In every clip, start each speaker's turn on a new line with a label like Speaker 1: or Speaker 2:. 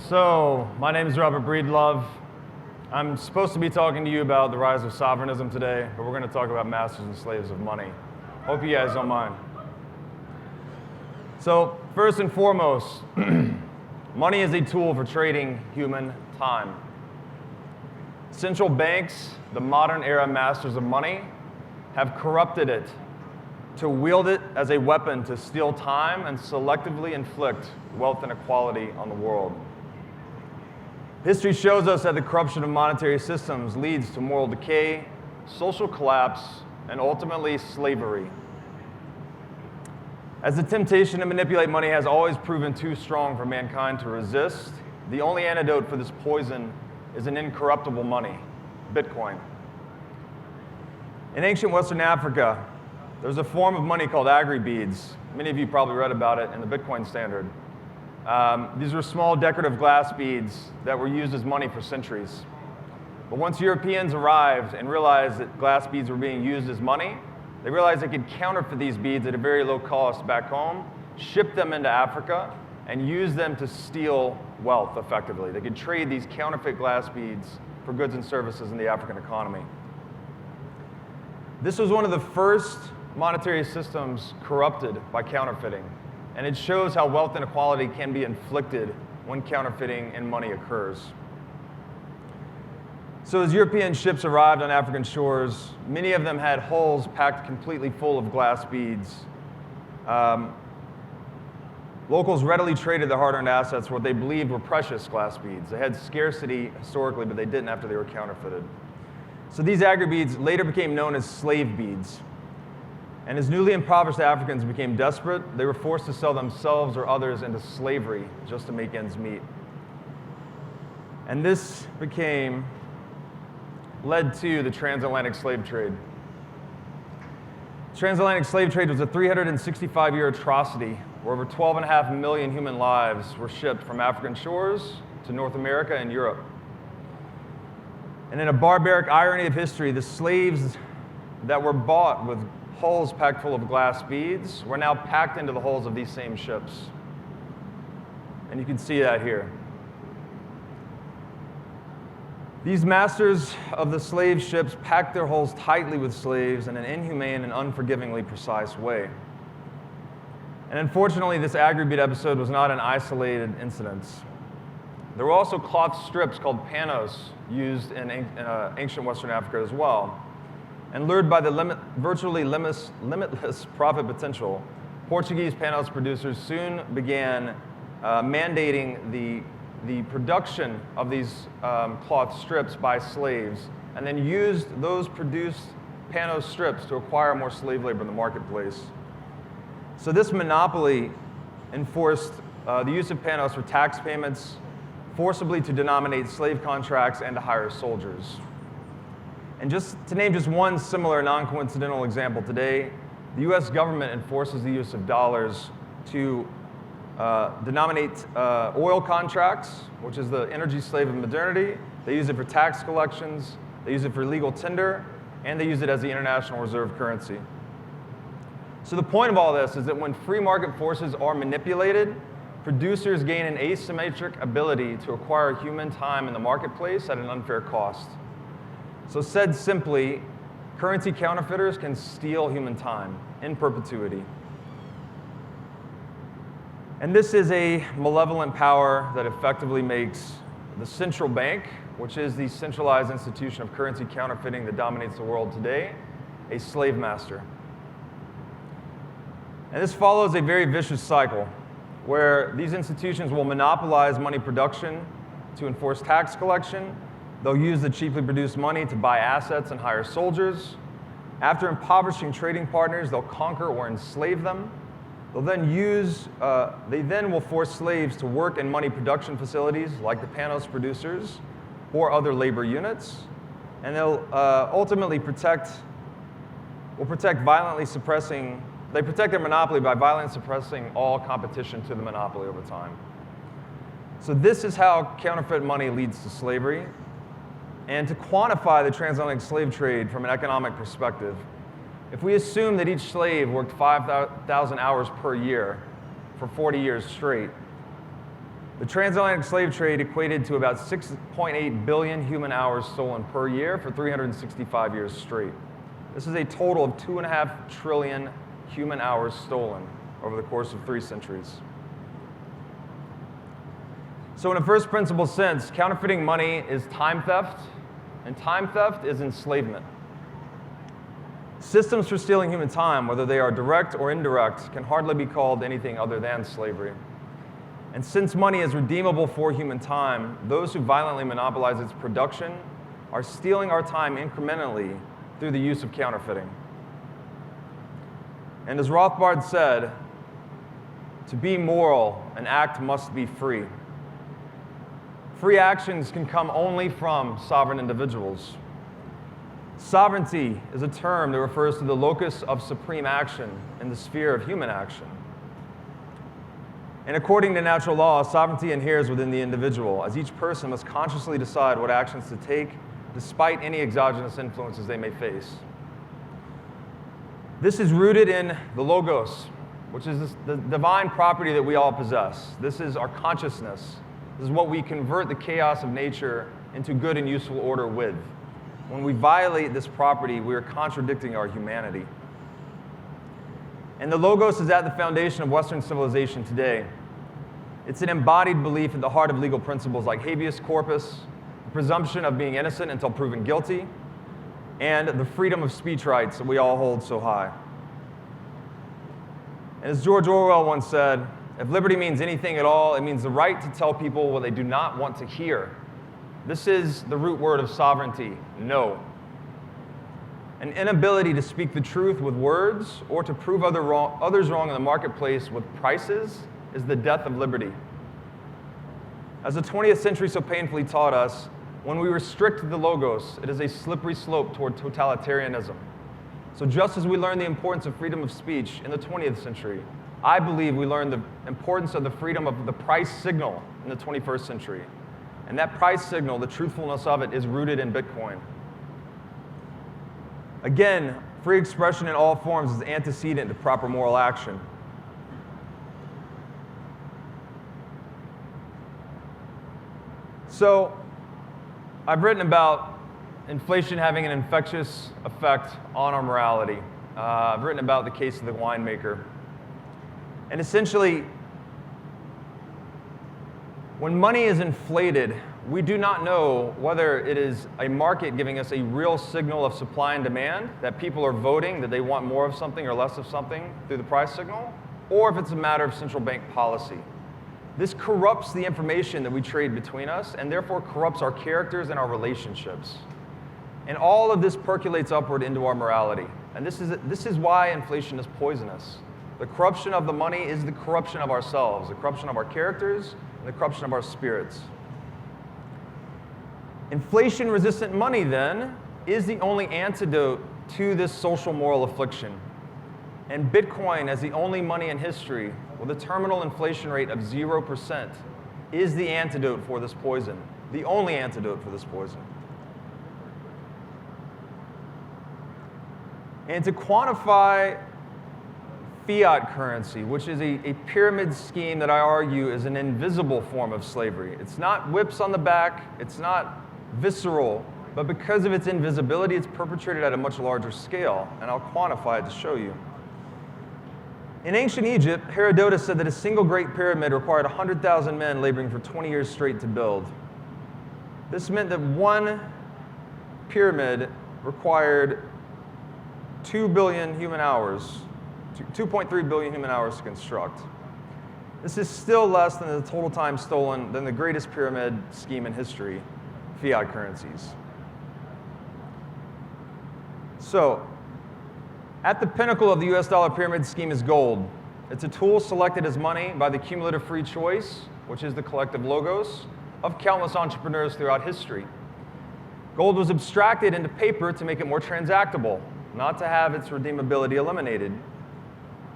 Speaker 1: So, my name is Robert Breedlove. I'm supposed to be talking to you about the rise of sovereignism today, but we're going to talk about masters and slaves of money. Hope you guys don't mind. So, first and foremost, money is a tool for trading human time. Central banks, the modern era masters of money, have corrupted it to wield it as a weapon to steal time and selectively inflict wealth inequality on the world. History shows us that the corruption of monetary systems leads to moral decay, social collapse, and ultimately slavery. As the temptation to manipulate money has always proven too strong for mankind to resist, the only antidote for this poison is an incorruptible money, Bitcoin. In ancient Western Africa, there was a form of money called agri-beads. Many of you probably read about it in the Bitcoin standard. These were small decorative glass beads that were used as money for centuries. But once Europeans arrived and realized that glass beads were being used as money, they realized they could counterfeit these beads at a very low cost back home, ship them into Africa, and use them to steal wealth effectively. They could trade these counterfeit glass beads for goods and services in the African economy. This was one of the first monetary systems corrupted by counterfeiting. And it shows how wealth inequality can be inflicted when counterfeiting in money occurs. So as European ships arrived on African shores, many of them had hulls packed completely full of glass beads. Locals readily traded their hard-earned assets for what they believed were precious glass beads. They had scarcity historically, but they didn't after they were counterfeited. So these agri-beads later became known as slave beads. And as newly impoverished Africans became desperate, they were forced to sell themselves or others into slavery just to make ends meet. And this led to the transatlantic slave trade. The transatlantic slave trade was a 365-year atrocity where over 12.5 million human lives were shipped from African shores to North America and Europe. And in a barbaric irony of history, the slaves that were bought with hulls packed full of glass beads were now packed into the hulls of these same ships. And you can see that here. These masters of the slave ships packed their hulls tightly with slaves in an inhumane and unforgivingly precise way. And unfortunately, this agri-bead episode was not an isolated incident. There were also cloth strips called panos used in ancient Western Africa as well. And lured by the virtually limitless profit potential, Portuguese panos producers soon began mandating the production of these cloth strips by slaves, and then used those produced panos strips to acquire more slave labor in the marketplace. So this monopoly enforced the use of panos for tax payments, forcibly to denominate slave contracts, and to hire soldiers. And just to name just one similar non-coincidental example today, the US government enforces the use of dollars to denominate oil contracts, which is the energy slave of modernity. They use it for tax collections, they use it for legal tender, and they use it as the international reserve currency. So the point of all this is that when free market forces are manipulated, producers gain an asymmetric ability to acquire human time in the marketplace at an unfair cost. So said simply, currency counterfeiters can steal human time in perpetuity. And this is a malevolent power that effectively makes the central bank, which is the centralized institution of currency counterfeiting that dominates the world today, a slave master. And this follows a very vicious cycle where these institutions will monopolize money production to enforce tax collection. They'll use the cheaply produced money to buy assets and hire soldiers. After impoverishing trading partners, they'll conquer or enslave them. They then will force slaves to work in money production facilities like the panos producers or other labor units. And they'll ultimately protect their monopoly by violently suppressing all competition to the monopoly over time. So this is how counterfeit money leads to slavery. And to quantify the transatlantic slave trade from an economic perspective, if we assume that each slave worked 5,000 hours per year for 40 years straight, The transatlantic slave trade equated to about 6.8 billion human hours stolen per year for 365 years straight. This is a total of 2.5 trillion human hours stolen over the course of 3 centuries. So in a first principle sense, counterfeiting money is time theft, and time theft is enslavement. Systems for stealing human time, whether they are direct or indirect, can hardly be called anything other than slavery. And since money is redeemable for human time, those who violently monopolize its production are stealing our time incrementally through the use of counterfeiting. And as Rothbard said, to be moral, an act must be free. Free actions can come only from sovereign individuals. Sovereignty is a term that refers to the locus of supreme action in the sphere of human action. And according to natural law, sovereignty inheres within the individual, as each person must consciously decide what actions to take, despite any exogenous influences they may face. This is rooted in the Logos, which is the divine property that we all possess. This is our consciousness. This is what we convert the chaos of nature into good and useful order with. When we violate this property, we are contradicting our humanity. And the Logos is at the foundation of Western civilization today. It's an embodied belief at the heart of legal principles like habeas corpus, the presumption of being innocent until proven guilty, and the freedom of speech rights that we all hold so high. And as George Orwell once said, if liberty means anything at all, it means the right to tell people what they do not want to hear. This is the root word of sovereignty, no. An inability to speak the truth with words or to prove others wrong in the marketplace with prices is the death of liberty. As the 20th century so painfully taught us, when we restrict the Logos, it is a slippery slope toward totalitarianism. So just as we learned the importance of freedom of speech in the 20th century, I believe we learned the importance of the freedom of the price signal in the 21st century. And that price signal, the truthfulness of it, is rooted in Bitcoin. Again, free expression in all forms is antecedent to proper moral action. So, I've written about inflation having an infectious effect on our morality. I've written about the case of the winemaker. And essentially, when money is inflated, we do not know whether it is a market giving us a real signal of supply and demand, that people are voting that they want more of something or less of something through the price signal, or if it's a matter of central bank policy. This corrupts the information that we trade between us, and therefore corrupts our characters and our relationships. And all of this percolates upward into our morality. And this is why inflation is poisonous. The corruption of the money is the corruption of ourselves, the corruption of our characters, and the corruption of our spirits. Inflation-resistant money, then, is the only antidote to this social moral affliction. And Bitcoin, as the only money in history with a terminal inflation rate of 0%, is the antidote for this poison, the only antidote for this poison. And to quantify fiat currency, which is a pyramid scheme that I argue is an invisible form of slavery. It's not whips on the back, it's not visceral, but because of its invisibility, it's perpetrated at a much larger scale, and I'll quantify it to show you. In ancient Egypt, Herodotus said that a single great pyramid required 100,000 men laboring for 20 years straight to build. This meant that one pyramid required 2 billion human hours, 2.3 billion human hours to construct. This is still less than the total time stolen than the greatest pyramid scheme in history, fiat currencies. So, at the pinnacle of the US dollar pyramid scheme is gold. It's a tool selected as money by the cumulative free choice, which is the collective logos, of countless entrepreneurs throughout history. Gold was abstracted into paper to make it more transactable, not to have its redeemability eliminated.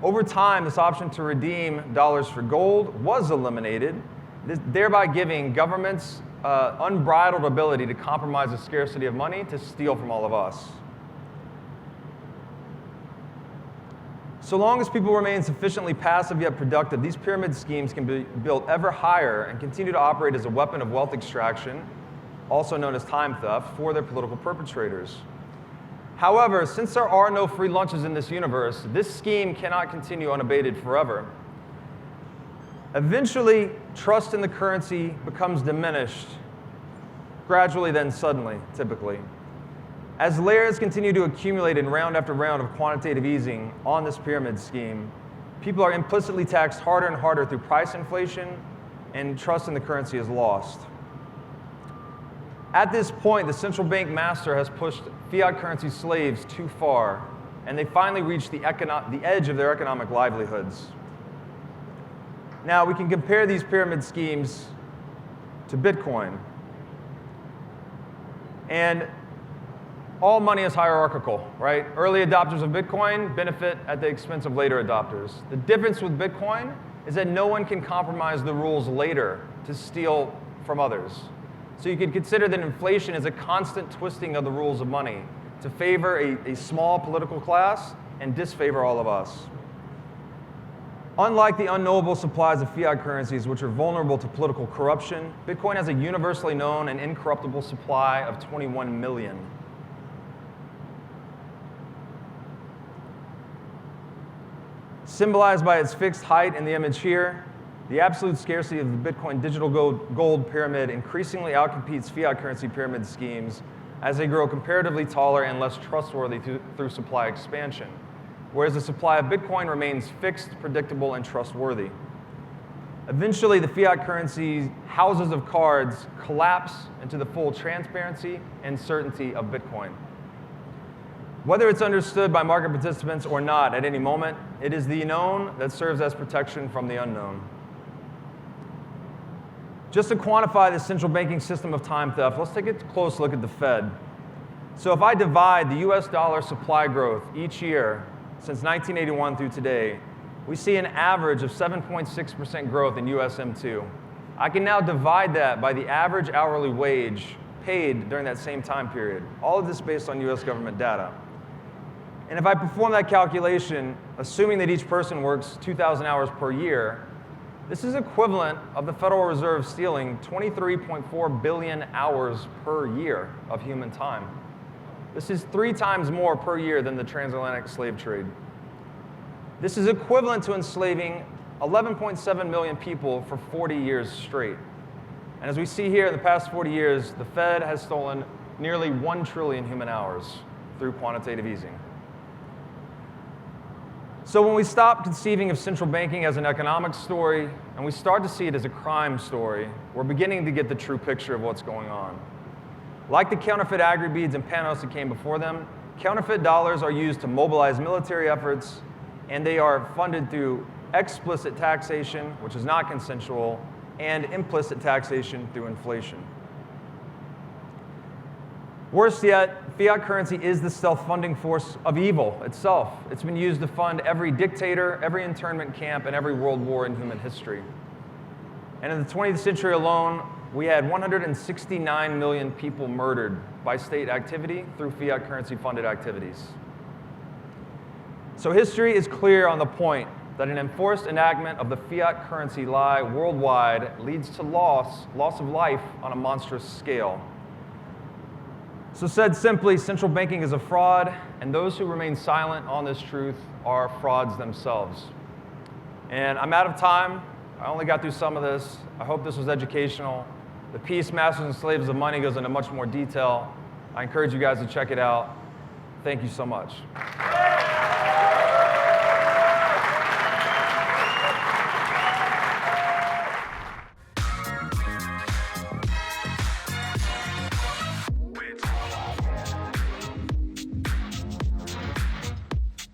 Speaker 1: Over time, this option to redeem dollars for gold was eliminated, thereby giving governments unbridled ability to compromise the scarcity of money to steal from all of us. So long as people remain sufficiently passive yet productive, these pyramid schemes can be built ever higher and continue to operate as a weapon of wealth extraction, also known as time theft, for their political perpetrators. However, since there are no free lunches in this universe, this scheme cannot continue unabated forever. Eventually, trust in the currency becomes diminished, gradually then suddenly, typically. As layers continue to accumulate in round after round of quantitative easing on this pyramid scheme, people are implicitly taxed harder and harder through price inflation, and trust in the currency is lost. At this point, the central bank master has pushed fiat currency slaves too far, and they finally reached the edge of their economic livelihoods. Now, we can compare these pyramid schemes to Bitcoin. And all money is hierarchical, right? Early adopters of Bitcoin benefit at the expense of later adopters. The difference with Bitcoin is that no one can compromise the rules later to steal from others. So you could consider that inflation is a constant twisting of the rules of money to favor a small political class and disfavor all of us. Unlike the unknowable supplies of fiat currencies, which are vulnerable to political corruption, Bitcoin has a universally known and incorruptible supply of 21 million. Symbolized by its fixed height in the image here, the absolute scarcity of the Bitcoin digital gold pyramid increasingly outcompetes fiat currency pyramid schemes as they grow comparatively taller and less trustworthy through supply expansion, whereas the supply of Bitcoin remains fixed, predictable, and trustworthy. Eventually, the fiat currency's houses of cards collapse into the full transparency and certainty of Bitcoin. Whether it's understood by market participants or not at any moment, it is the known that serves as protection from the unknown. Just to quantify the central banking system of time theft, let's take a close look at the Fed. So if I divide the US dollar supply growth each year since 1981 through today, we see an average of 7.6% growth in US M2. I can now divide that by the average hourly wage paid during that same time period. All of this based on US government data. And if I perform that calculation, assuming that each person works 2,000 hours per year, this is equivalent of the Federal Reserve stealing 23.4 billion hours per year of human time. This is 3 times more per year than the transatlantic slave trade. This is equivalent to enslaving 11.7 million people for 40 years straight. And as we see here, in the past 40 years, the Fed has stolen nearly 1 trillion human hours through quantitative easing. So when we stop conceiving of central banking as an economic story, and we start to see it as a crime story, we're beginning to get the true picture of what's going on. Like the counterfeit agri-beads and panos that came before them, counterfeit dollars are used to mobilize military efforts, and they are funded through explicit taxation, which is not consensual, and implicit taxation through inflation. Worse yet, fiat currency is the self-funding force of evil itself. It's been used to fund every dictator, every internment camp, and every world war in human history. And in the 20th century alone, we had 169 million people murdered by state activity through fiat currency-funded activities. So history is clear on the point that an enforced enactment of the fiat currency lie worldwide leads to loss of life on a monstrous scale. So said simply, central banking is a fraud, and those who remain silent on this truth are frauds themselves. And I'm out of time. I only got through some of this. I hope this was educational. The piece, Masters and Slaves of Money, goes into much more detail. I encourage you guys to check it out. Thank you so much.